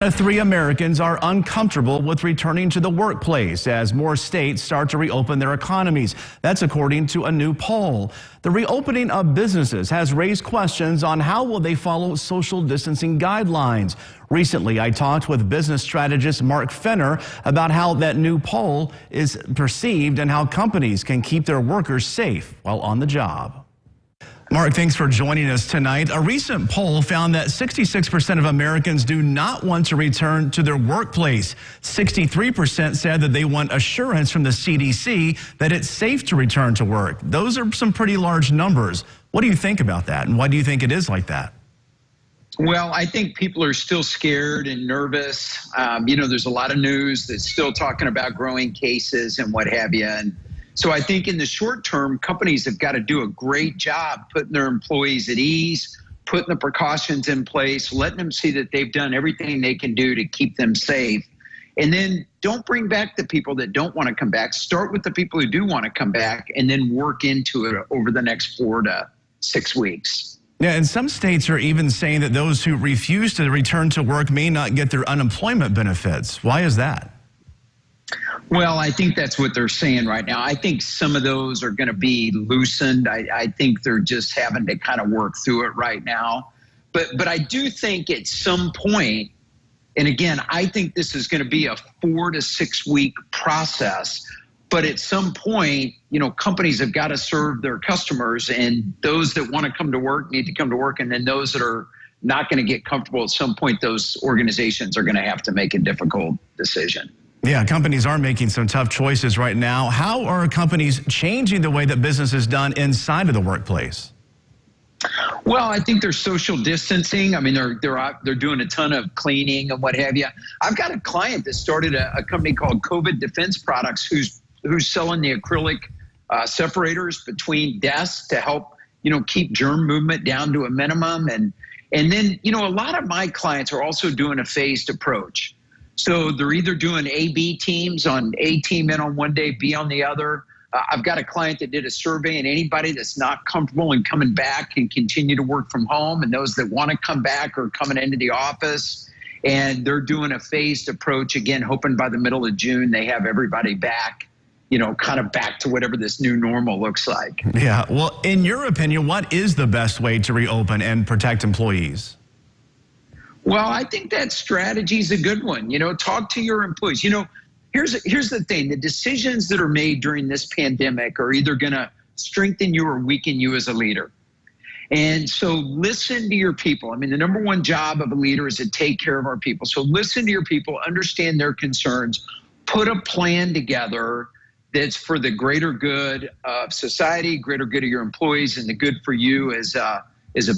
3 Americans are uncomfortable with returning to the workplace as more states start to reopen their economies. That's according to a new poll. The reopening of businesses has raised questions on how will they follow social distancing guidelines. Recently, I talked with business strategist Mark Fenner about how that new poll is perceived and how companies can keep their workers safe while on the job. Mark, thanks for joining us tonight. A recent poll found that 66% of Americans do not want to return to their workplace. 63% said that they want assurance from the CDC that it's safe to return to work. Those are some pretty large numbers. What do you think about that, and why do you think it is like that? Well, I think people are still scared and nervous. There's a lot of news that's still talking about growing cases and what have you. And so I think in the short term, companies have got to do a great job putting their employees at ease, putting the precautions in place, letting them see that they've done everything they can do to keep them safe. And then don't bring back the people that don't want to come back. Start with the people who do want to come back and then work into it over the next 4 to 6 weeks. Yeah, and some states are even saying that those who refuse to return to work may not get their unemployment benefits. Why is that? Well, I think that's what they're saying right now. I think some of those are going to be loosened. I think they're just having to kind of work through it right now. But I do think at some point, and again, I think this is going to be a 4 to 6 week process. But at some point, companies have got to serve their customers, and those that want to come to work need to come to work. And then those that are not going to get comfortable at some point, those organizations are going to have to make a difficult decision. Yeah, companies are making some tough choices right now. How are companies changing the way that business is done inside of the workplace? Well, I think they're social distancing. I mean, they're doing a ton of cleaning and what have you. I've got a client that started a company called COVID Defense Products who's selling the acrylic separators between desks to help, keep germ movement down to a minimum. And then, a lot of my clients are also doing a phased approach. So they're either doing A/B teams, on A team in on one day, B on the other. I've got a client that did a survey, and anybody that's not comfortable in coming back can continue to work from home, and those that want to come back are coming into the office. And they're doing a phased approach, again, hoping by the middle of June they have everybody back, kind of back to whatever this new normal looks like. Yeah, well, in your opinion, what is the best way to reopen and protect employees? Well, I think that strategy is a good one. Talk to your employees. Here's the thing. The decisions that are made during this pandemic are either going to strengthen you or weaken you as a leader. And so listen to your people. I mean, the number one job of a leader is to take care of our people. So listen to your people, understand their concerns, put a plan together that's for the greater good of society, greater good of your employees, and the good for you as a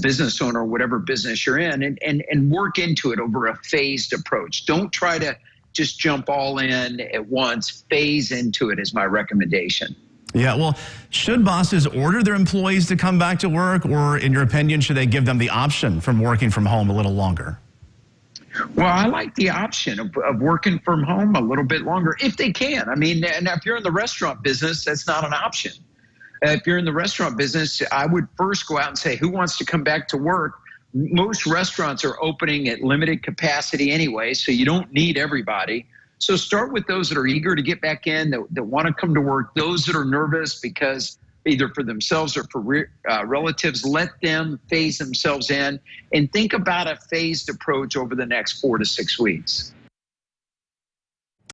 business owner, whatever business you're in, and work into it over a phased approach. Don't try to just jump all in at once. Phase into it is my recommendation. Yeah, well, should bosses order their employees to come back to work, or in your opinion, should they give them the option from working from home a little longer? Well, I like the option of working from home a little bit longer if they can. I mean, and if you're in the restaurant business, that's not an option. If you're in the restaurant business, I would first go out and say, who wants to come back to work? Most restaurants are opening at limited capacity anyway, so you don't need everybody. So start with those that are eager to get back in, that want to come to work. Those that are nervous because either for themselves or for relatives, let them phase themselves in, and think about a phased approach over the next 4 to 6 weeks.